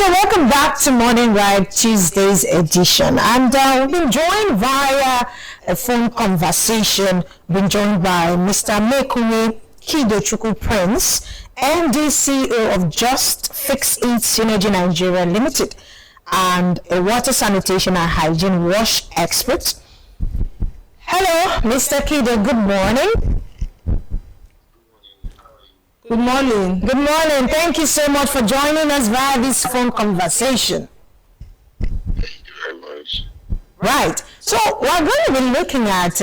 so welcome back to Morning Ride Tuesday's edition. And we've been joined via a phone conversation. We've been joined by Mr. Mekumi Kidochukwu Prince, MD CEO of Just Fix It Synergy Nigeria Limited, and a water sanitation and hygiene wash expert. Hello, Mr. Kido, good morning. Good morning. Good morning. Thank you so much for joining us via this phone conversation. Thank you very much. Right. So we're going to be looking at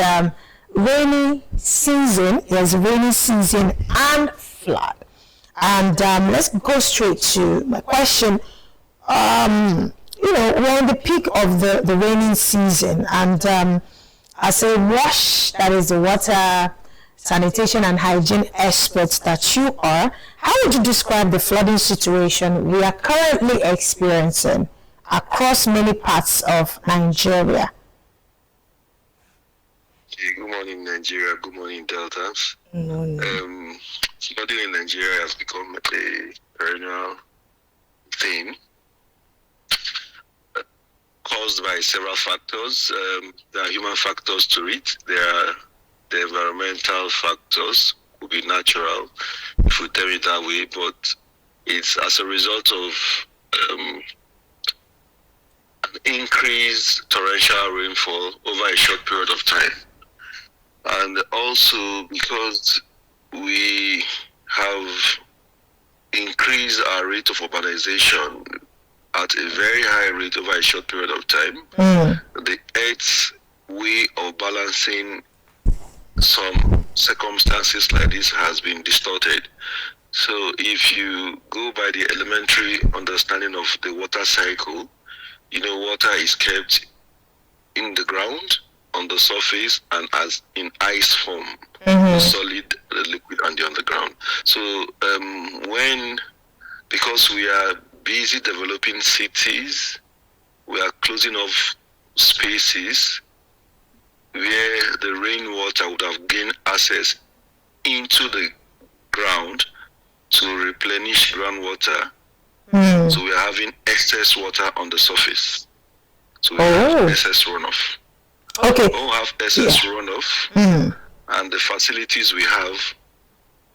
rainy season. There's rainy season and flood. And let's go straight to my question. We're in the peak of the rainy season, and as a wash, that is the water sanitation and hygiene experts that you are, how would you describe the flooding situation we are currently experiencing across many parts of Nigeria? Okay, good morning, Nigeria. Good morning, Deltas. Good morning. Flooding in Nigeria has become a perennial thing caused by several factors. There are human factors to it. There are the environmental factors, could be natural, if we tell it that way, but it's as a result of an increased torrential rainfall over a short period of time. And also because we have increased our rate of urbanization at a very high rate over a short period of time, the Earth's way of balancing some circumstances like this has been distorted. So if you go by the elementary understanding of the water cycle, water is kept in the ground, on the surface, and as in ice form, the solid, the liquid, and the underground. So because we are busy developing cities, we are closing off spaces where the rainwater would have gained access into the ground to replenish groundwater. So we are having excess water on the surface. So we have excess runoff. Okay. We don't have excess runoff, and the facilities we have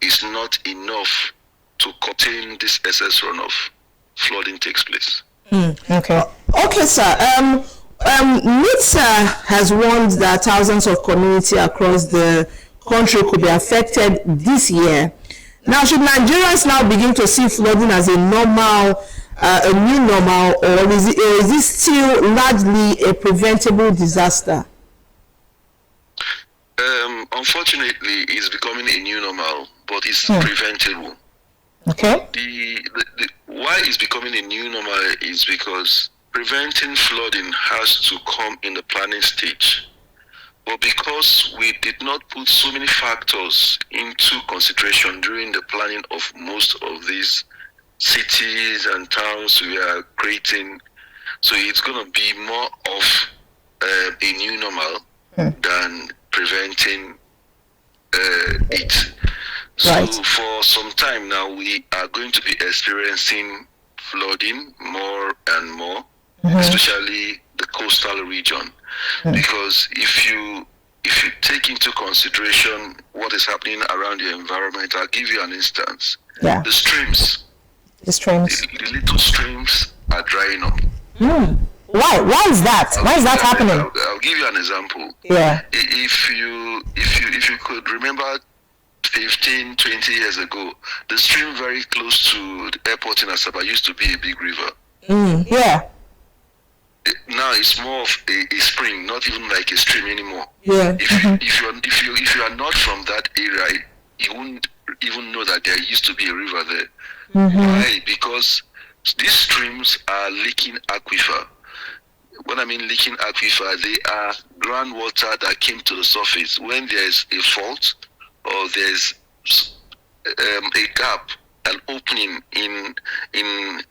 is not enough to contain this excess runoff. Flooding takes place. Okay. Okay, sir. NITSA has warned that thousands of communities across the country could be affected this year. Now, should Nigerians now begin to see flooding as a normal, a new normal, or is this still largely a preventable disaster? Unfortunately, it's becoming a new normal, but it's preventable. Okay. The why it's becoming a new normal is because preventing flooding has to come in the planning stage. But because we did not put so many factors into consideration during the planning of most of these cities and towns we are creating, so it's going to be more of a new normal than preventing it. Right. So for some time now, we are going to be experiencing flooding more and more, especially the coastal region. Because if you take into consideration what is happening around your environment, I'll give you an instance. Yeah. The streams. The little streams are drying up. Why? Why is that? Why is that happening? I'll give you an example. Yeah. If you could remember 15, 20 years ago, the stream very close to the airport in Asaba used to be a big river. Yeah. Now it's more of a spring, not even like a stream anymore. Yeah. If you are not from that area, you wouldn't even know that there used to be a river there. Why? Because these streams are leaking aquifer. When I mean leaking aquifer, they are groundwater that came to the surface when there's a fault or there's a gap, an opening in an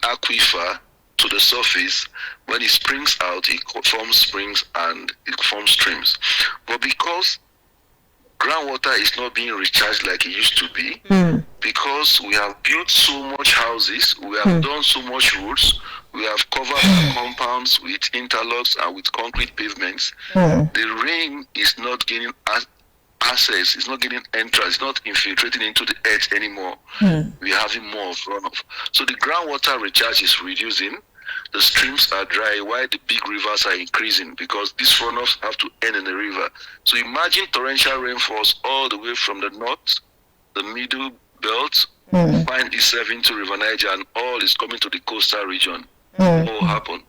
aquifer to the surface. When it springs out, it forms springs and it forms streams. But because groundwater is not being recharged like it used to be because we have built so much houses, we have done so much roads, we have covered our compounds with interlocks and with concrete pavements. The rain is not gaining access, it's not getting entrance, it's not infiltrating into the earth anymore. We are having more of runoff. So the groundwater recharge is reducing. The streams are dry while the big rivers are increasing because these runoffs have to end in the river. So imagine torrential rainfalls all the way from the north, the middle belt, find itself into River Niger, and all is coming to the coastal region. What will happen?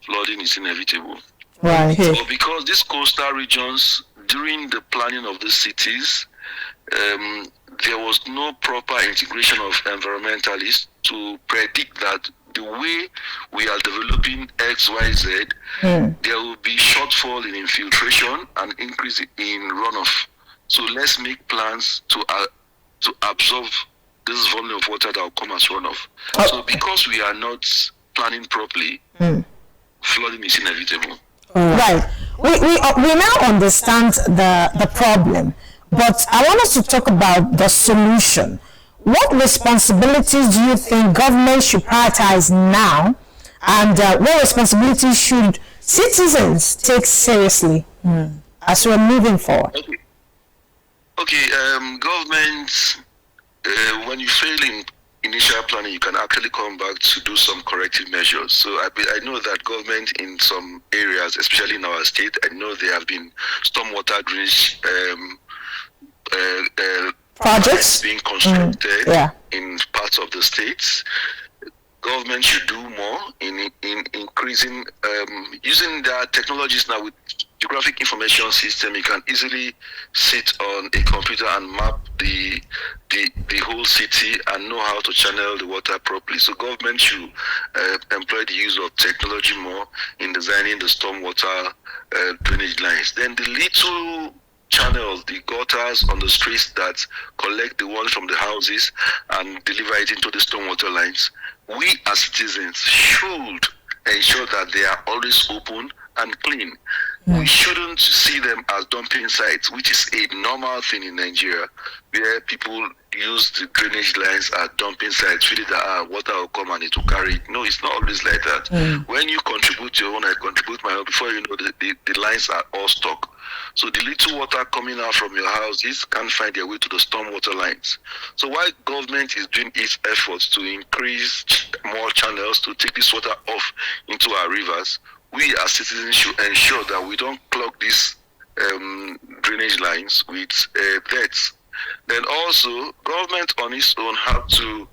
Flooding is inevitable. Right. But because these coastal regions, during the planning of the cities, there was no proper integration of environmentalists to predict that the way we are developing X, Y, Z, there will be shortfall in infiltration and increase in runoff. So let's make plans to absorb this volume of water that will come as runoff. So because we are not planning properly, flooding is inevitable. Right. We now understand the problem, but I want us to talk about the solution. What responsibilities do you think government should prioritize now, and what responsibilities should citizens take seriously as we're moving forward? Okay. Government, when you fail in initial planning, you can actually come back to do some corrective measures. So I know that government in some areas, especially in our state, I know there have been stormwater drainage Projects being constructed in parts of the states. Government should do more in increasing using their technologies now. With geographic information system, you can easily sit on a computer and map the whole city and know how to channel the water properly. So government should employ the use of technology more in designing the stormwater drainage lines. Then the little channels, the gutters on the streets that collect the water from the houses and deliver it into the stormwater lines, we as citizens should ensure that they are always open and clean. We shouldn't see them as dumping sites, which is a normal thing in Nigeria, where people use the drainage lines as dumping sites, feeling that water will come and it will carry it. No, it's not always like that. When you contribute your own, I contribute my own, before you know, the lines are all stuck. So the little water coming out from your houses can't find their way to the stormwater lines. So while government is doing its efforts to increase more channels to take this water off into our rivers, we as citizens should ensure that we don't clog these drainage lines with dirt. Then also, government on its own have to,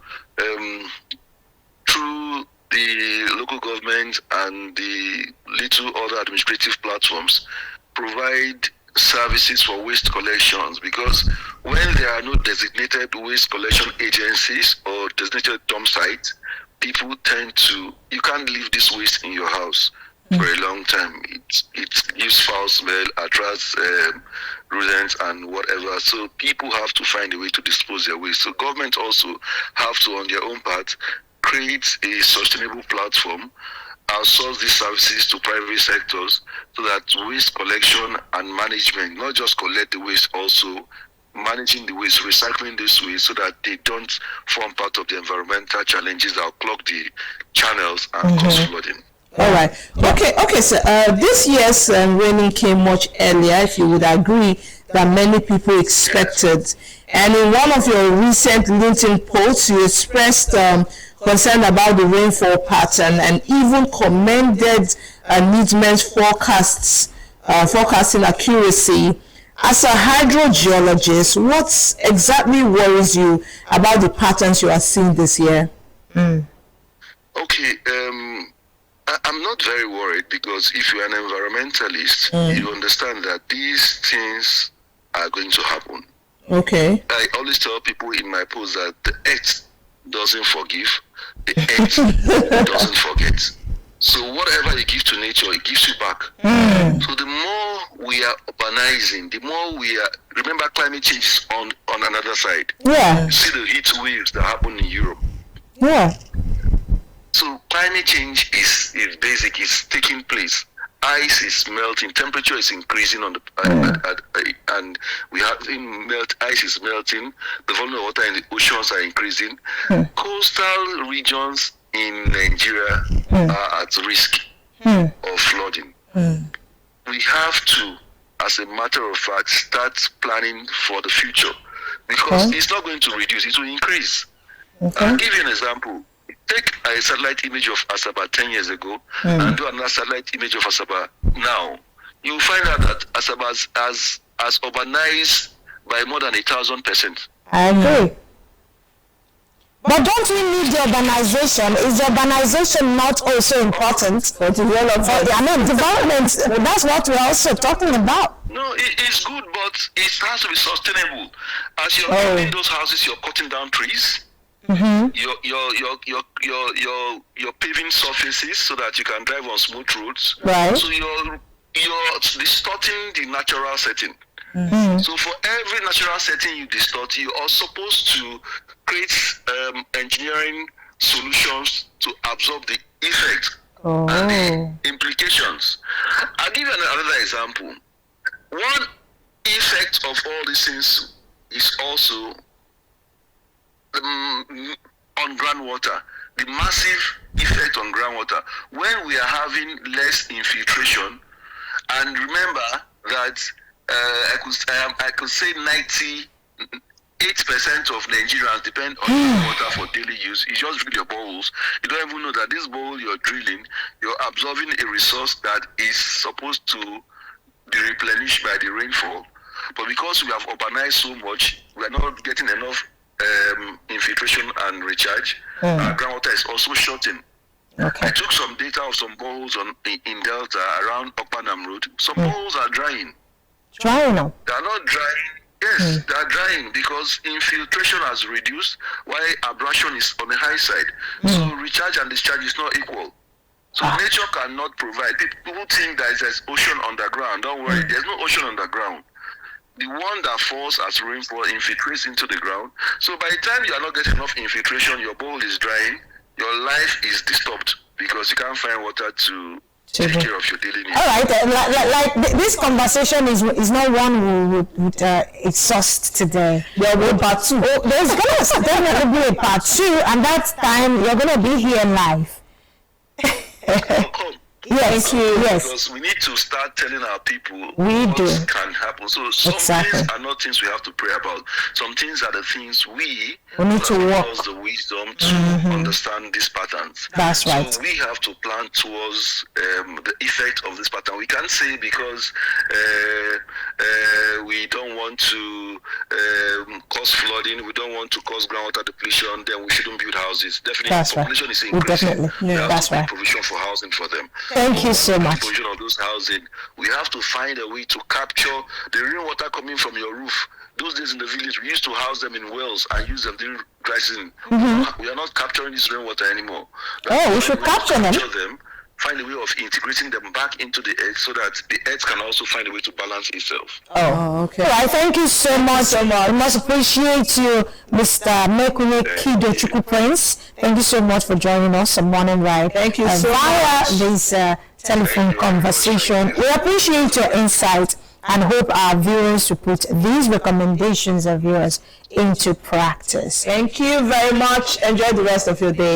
through the local government and the little other administrative platforms, provide services for waste collections, because when there are no designated waste collection agencies or designated dump sites, people tend to, you can't leave this waste in your house for a long time. It gives foul smell, attracts rodents and whatever. So people have to find a way to dispose their waste. So government also have to, on their own part, create a sustainable platform, outsource these services to private sectors, so that waste collection and management, not just collect the waste, also managing the waste, recycling this waste, so that they don't form part of the environmental challenges that will clog the channels and cause flooding. All right. Okay, sir. This year's raining came much earlier, if you would agree, than many people expected. And in one of your recent LinkedIn posts, you expressed concern about the rainfall pattern and even commended Nidment's forecasting accuracy. As a hydrogeologist, what exactly worries you about the patterns you are seeing this year? Okay, I'm not very worried, because if you're an environmentalist, you understand that these things are going to happen. Okay. I always tell people in my post that the earth doesn't forgive, the earth doesn't forget. So whatever you give to nature, it gives you back. So the more we are urbanizing, the more we are, remember climate change is on another side. Yeah. You see the heat waves that happen in Europe. Yeah. So climate change is basic, it's taking place. ice is melting, temperature is increasing on the and we have ice is melting, the volume of water in the oceans are increasing. Coastal regions in Nigeria are at risk of flooding. We have to, as a matter of fact, start planning for the future, because it's not going to reduce, it will increase. I'll give you an example. Take a satellite image of Asaba 10 years ago and do another satellite image of Asaba now. You will find out that Asaba has urbanized by more than 1,000%. I agree. But don't we need the urbanization? Is the urbanization not also important for development? Development, that's what we're also talking about. No, it's good, but it has to be sustainable. As you're building those houses, you're cutting down trees. You're paving surfaces so that you can drive on smooth roads. Right. So you're distorting the natural setting. So for every natural setting you distort, you are supposed to create engineering solutions to absorb the effect and the implications. I'll give you another example. One effect of all these things is also on groundwater, the massive effect on groundwater. When we are having less infiltration, and remember that I could say 98% of Nigerians depend on water for daily use. You just drill your boreholes. You don't even know that this borehole you're drilling, you're absorbing a resource that is supposed to be replenished by the rainfall. But because we have urbanized so much, we are not getting enough infiltration and recharge. Our groundwater is also shorting. I took some data of some boreholes in Delta around Okpanam Road. Some boreholes are drying. Drying now? They are not drying. Yes, they are drying because infiltration has reduced while abrasion is on the high side. So recharge and discharge is not equal. So nature cannot provide. People think that there's ocean underground. Don't worry, there's no ocean underground. The one that falls as rainfall infiltrates into the ground. So by the time you are not getting enough infiltration, your bowl is drying, your life is disturbed because you can't find water to take care of your daily needs. All right, this conversation is not one we would exhaust today. There will be part 2. There's going to definitely be a part 2, and that time you're going to be here live. Yes, because we need to start telling our people what can happen. So some things are not things we have to pray about. Some things are the things we need to work. The wisdom to understand these patterns. That's right. So we have to plan towards the effect of this pattern. We can't say because we don't want to cause flooding, we don't want to cause groundwater depletion, then we shouldn't build houses. Definitely, that's population is Definitely. increasing. That's right. Provision for housing for them. Thank you so much. Provision of those housing, we have to find a way to capture the rainwater coming from your roof. Those days in the village, we used to house them in wells and use them during dry season. We are not capturing this rainwater anymore. We should capture them. Find a way of integrating them back into the earth so that the earth can also find a way to balance itself. Okay. All right, thank you so much. I must appreciate you, Mr. Mekunye Kidochukwu Prince. Thank you so much for joining us on Morning Ride. Thank you so via much. This telephone conversation. We appreciate your insight and hope our viewers will put these recommendations of yours into practice. Thank you very much. Enjoy the rest of your day.